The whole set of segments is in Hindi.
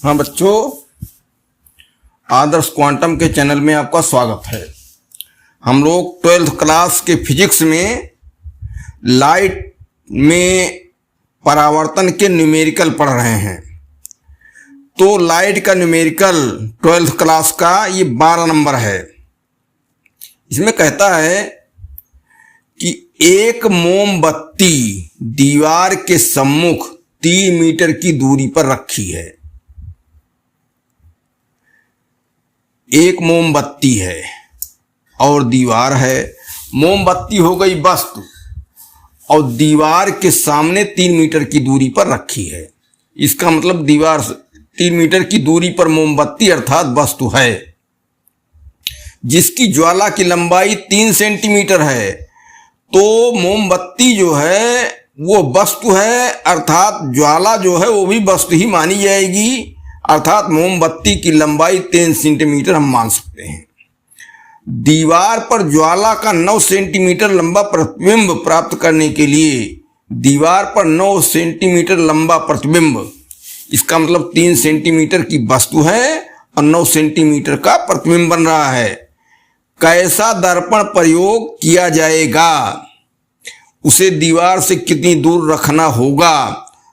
हाँ बच्चों, आदर्श क्वांटम के चैनल में आपका स्वागत है। हम लोग 12th क्लास के फिजिक्स में लाइट में परावर्तन के न्यूमेरिकल पढ़ रहे हैं। तो लाइट का न्यूमेरिकल 12th क्लास का ये 12 नंबर है। इसमें कहता है कि एक मोमबत्ती दीवार के सम्मुख 3 मीटर की दूरी पर रखी है। एक मोमबत्ती है और दीवार है। मोमबत्ती हो गई वस्तु और दीवार के सामने 3 मीटर की दूरी पर रखी है। इसका मतलब दीवार से 3 मीटर की दूरी पर मोमबत्ती अर्थात वस्तु है जिसकी ज्वाला की लंबाई 3 सेंटीमीटर है। तो मोमबत्ती जो है वो वस्तु है अर्थात ज्वाला जो है वो भी वस्तु ही मानी जाएगी, अर्थात मोमबत्ती की लंबाई 3 सेंटीमीटर हम मान सकते हैं। दीवार पर ज्वाला का 9 सेंटीमीटर लंबा प्रतिबिंब प्राप्त करने के लिए दीवार पर 9 सेंटीमीटर लंबा प्रतिबिंब, इसका मतलब 3 सेंटीमीटर की वस्तु है और 9 सेंटीमीटर का प्रतिबिंब बन रहा है। कैसा दर्पण प्रयोग किया जाएगा, उसे दीवार से कितनी दूर रखना होगा,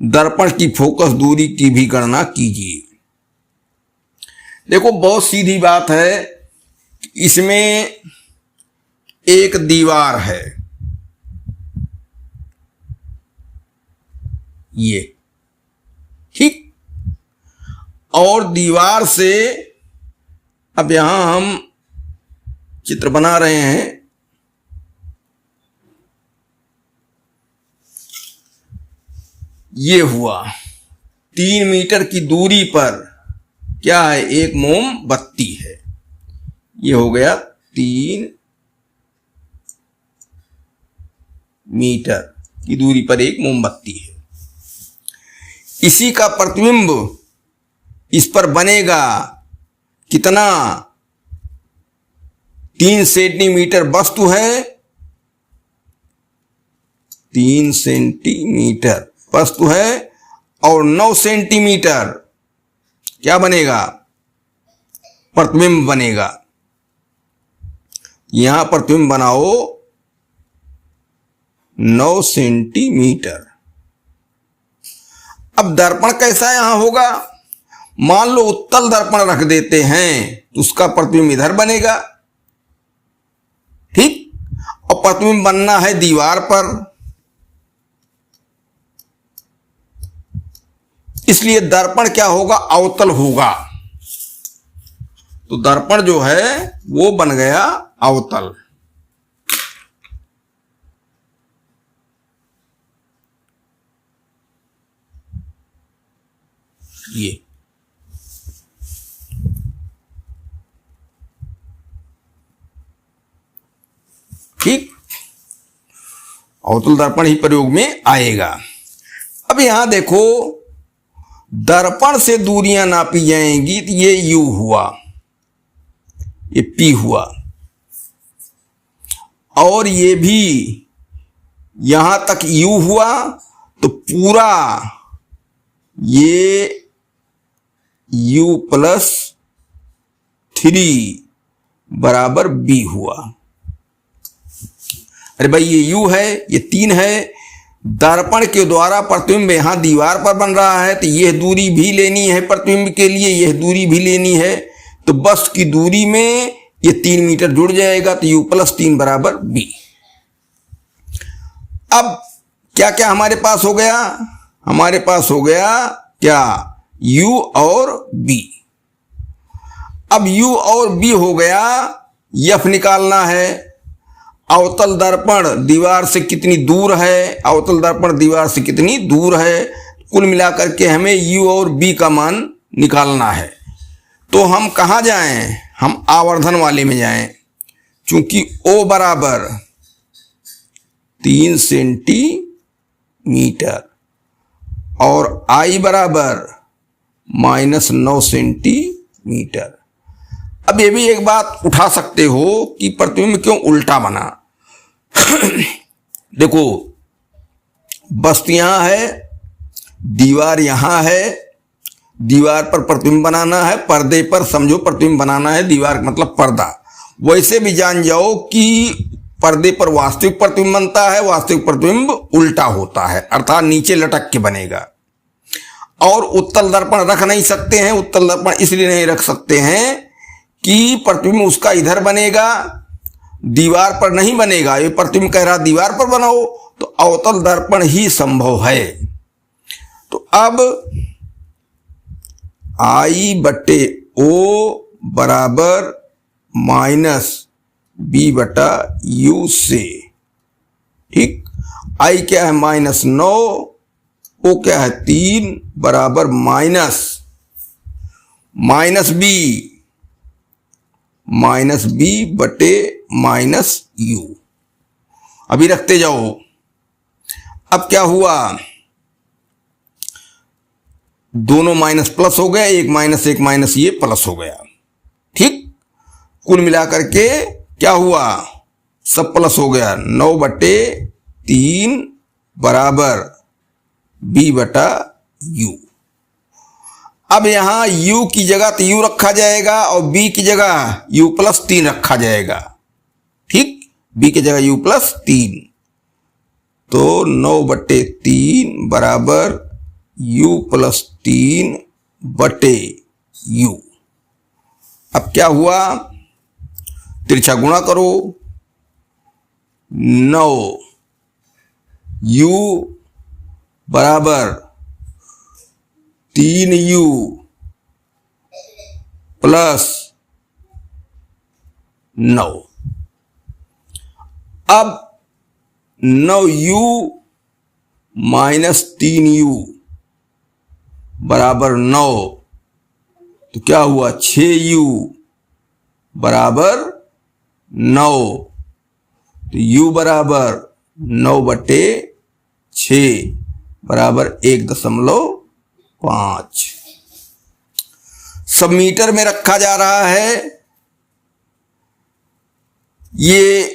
दर्पण की फोकस दूरी की भी गणना कीजिए। देखो बहुत सीधी बात है। इसमें एक दीवार है, ये ठीक, और दीवार से अब यहां हम चित्र बना रहे हैं। ये हुआ 3 मीटर की दूरी पर क्या है, एक मोमबत्ती है। ये हो गया 3 मीटर की दूरी पर एक मोमबत्ती है। इसी का प्रतिबिंब इस पर बनेगा कितना, 3 सेंटीमीटर वस्तु है, 3 सेंटीमीटर वस्तु है और 9 सेंटीमीटर क्या बनेगा, प्रतिबिंब बनेगा। यहां प्रतिबिंब बनाओ 9 सेंटीमीटर। अब दर्पण कैसा यहां होगा, मान लो उत्तल दर्पण रख देते हैं तो उसका प्रतिबिंब इधर बनेगा, ठीक, और प्रतिबिंब बनना है दीवार पर, इसलिए दर्पण क्या होगा, अवतल होगा। तो दर्पण जो है वो बन गया अवतल। ये ठीक, अवतल दर्पण ही प्रयोग में आएगा। अब यहां देखो दर्पण से दूरियां नापी जाएंगी तो ये U हुआ, ये P हुआ, और ये भी यहां तक U हुआ, तो पूरा ये U+3 बराबर B हुआ। अरे भाई ये U है, ये 3 है, दर्पण के द्वारा प्रतिबिंब यहां दीवार पर बन रहा है तो यह दूरी भी लेनी है, प्रतिबिंब के लिए यह दूरी भी लेनी है, तो वस्तु की दूरी में ये 3 मीटर जुड़ जाएगा, तो U+3 बराबर B। अब क्या क्या हमारे पास हो गया, हमारे पास हो गया क्या, U और B। अब U और B हो गया, F निकालना है। अवतल दर्पण दीवार से कितनी दूर है, अवतल दर्पण दीवार से कितनी दूर है, कुल मिलाकर के हमें U और B का मान निकालना है। तो हम कहाँ जाएं, हम आवर्धन वाले में जाएं, चूंकि O बराबर 3 सेंटीमीटर और I बराबर -9 सेंटीमीटर। अब ये भी एक बात उठा सकते हो कि प्रतिबिंब क्यों उल्टा बना। देखो वस्तु यहां है, दीवार यहां है, दीवार पर प्रतिबिंब बनाना है, पर्दे पर समझो प्रतिबिंब बनाना है, दीवार मतलब पर्दा। वैसे भी जान जाओ कि पर्दे पर वास्तविक प्रतिबिंब बनता है, वास्तविक प्रतिबिंब उल्टा होता है, अर्थात नीचे लटक के बनेगा। और उत्तल दर्पण रख नहीं सकते हैं। उत्तल दर्पण इसलिए नहीं रख सकते हैं कि प्रतिबिंब उसका इधर बनेगा, दीवार पर नहीं बनेगा। ये प्रतिबिंब कह रहा दीवार पर बनाओ, तो अवतल दर्पण ही संभव है। तो अब I/O बराबर -B/U से, ठीक। I क्या है -9, O क्या है 3 बराबर -B/-U। अभी रखते जाओ। अब क्या हुआ, दोनों माइनस प्लस हो गया, एक माइनस ये प्लस हो गया, ठीक। कुल मिलाकर के क्या हुआ, सब प्लस हो गया। 9/3 बराबर B/U। अब यहां U की जगह तो U रखा जाएगा और B की जगह U+3 रखा जाएगा, ठीक। B की जगह U+3, तो 9/3 बराबर U+3/U। अब क्या हुआ, तिरछा गुणा करो। 9U बराबर 3U + 9। अब 9U - 3U बराबर 9, तो क्या हुआ 6U बराबर 9, तो U बराबर 9/6 बराबर 1.5। सब मीटर में रखा जा रहा है। ये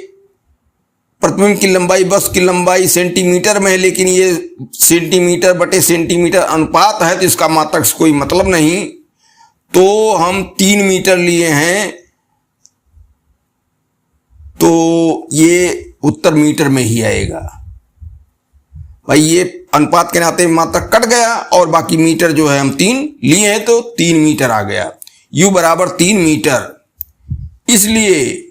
प्रतिबिंब की लंबाई, बस की लंबाई सेंटीमीटर में है, लेकिन ये सेंटीमीटर/सेंटीमीटर अनुपात है, तो इसका मात्रक से कोई मतलब नहीं। तो हम 3 मीटर लिए हैं, तो ये उत्तर मीटर में ही आएगा। भाई ये अनुपात के नाते मात्रक कट गया और बाकी मीटर जो है हम 3 लिए हैं, तो 3 मीटर आ गया। U बराबर 3 मीटर, इसलिए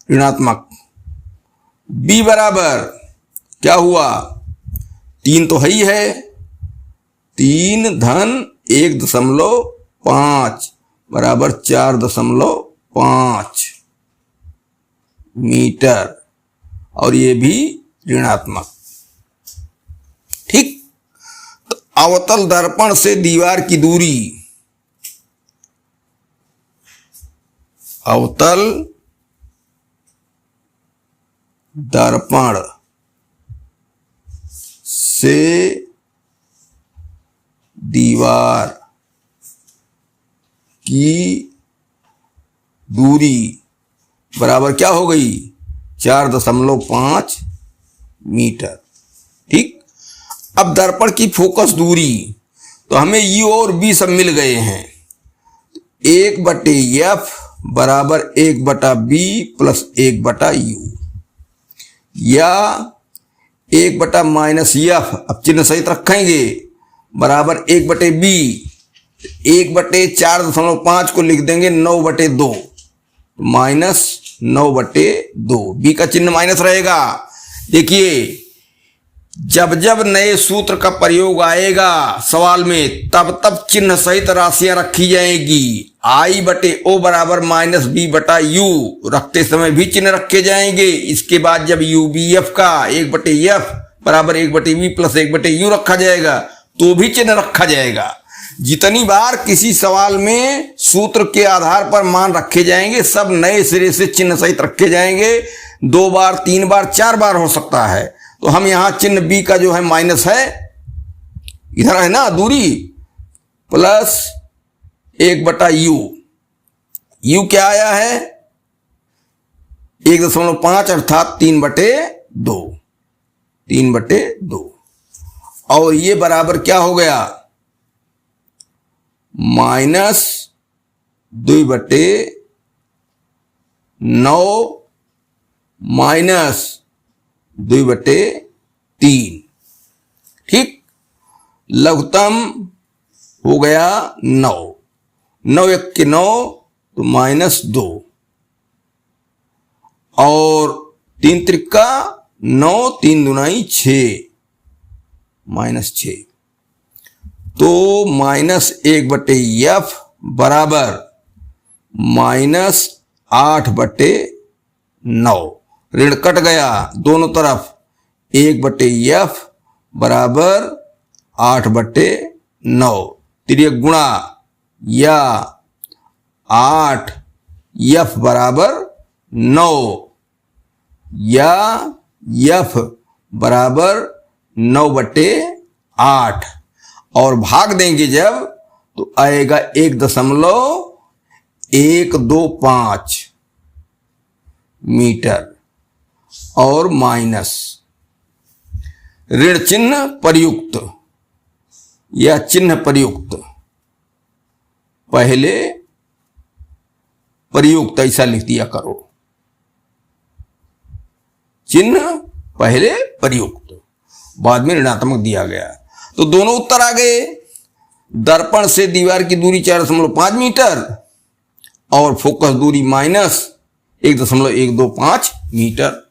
ऋणात्मक। B बराबर क्या हुआ, 3 तो है ही है, 3 धन 1.5 बराबर 4.5 मीटर, और ये भी ऋणात्मक, ठीक। तो अवतल दर्पण से दीवार की दूरी, अवतल दर्पण से दीवार की दूरी बराबर क्या हो गई, 4.5 मीटर, ठीक। अब दर्पण की फोकस दूरी, तो हमें U और B सब मिल गए हैं। 1/F बराबर 1/B + 1/U, या 1/-F, अब चिन्ह सहित रखेंगे, बराबर 1/B, 1/4.5 को लिख देंगे 9/2, -9/2। B का चिन्ह माइनस रहेगा। देखिए, जब जब नए सूत्र का प्रयोग आएगा सवाल में, तब तब चिन्ह सहित राशियां रखी जाएंगी। I/O बराबर -B/U रखते समय भी चिन्ह रखे जाएंगे। इसके बाद जब UBF का 1/F बराबर 1/B + 1/U रखा जाएगा, तो भी चिन्ह रखा जाएगा। जितनी बार किसी सवाल में सूत्र के आधार पर मान रखे जाएंगे, सब नए सिरे से चिन्ह सहित रखे जाएंगे। 2 बार, 3 बार, 4 बार हो सकता है। तो हम यहां चिन्ह B का जो है माइनस है, इधर है ना दूरी, प्लस 1/U। U क्या आया है, 1.5 अर्थात 3/2। और ये बराबर क्या हो गया, -2/9 -2/3। ठीक, लघुत्तम हो गया 9, 9 1 के 9 तो -2, और 3 त्रिका 9, 3 दूनाई 6, -6। तो -1/f बराबर -8/9। ऋण कट गया दोनों तरफ, 1/f बराबर 8/9। तिर्यक गुणा या 8f बराबर 9 या f बराबर 9/8, और भाग देंगे जब तो आएगा 1.125 मीटर, और माइनस ऋण चिन्ह प्रयुक्त या चिन्ह प्रयुक्त, पहले प्रयुक्त ऐसा लिख दिया करो, चिन्ह पहले प्रयुक्त, बाद में ऋणात्मक दिया गया। तो दोनों उत्तर आ गए। दर्पण से दीवार की दूरी 4.5 मीटर और फोकस दूरी -1.125 मीटर।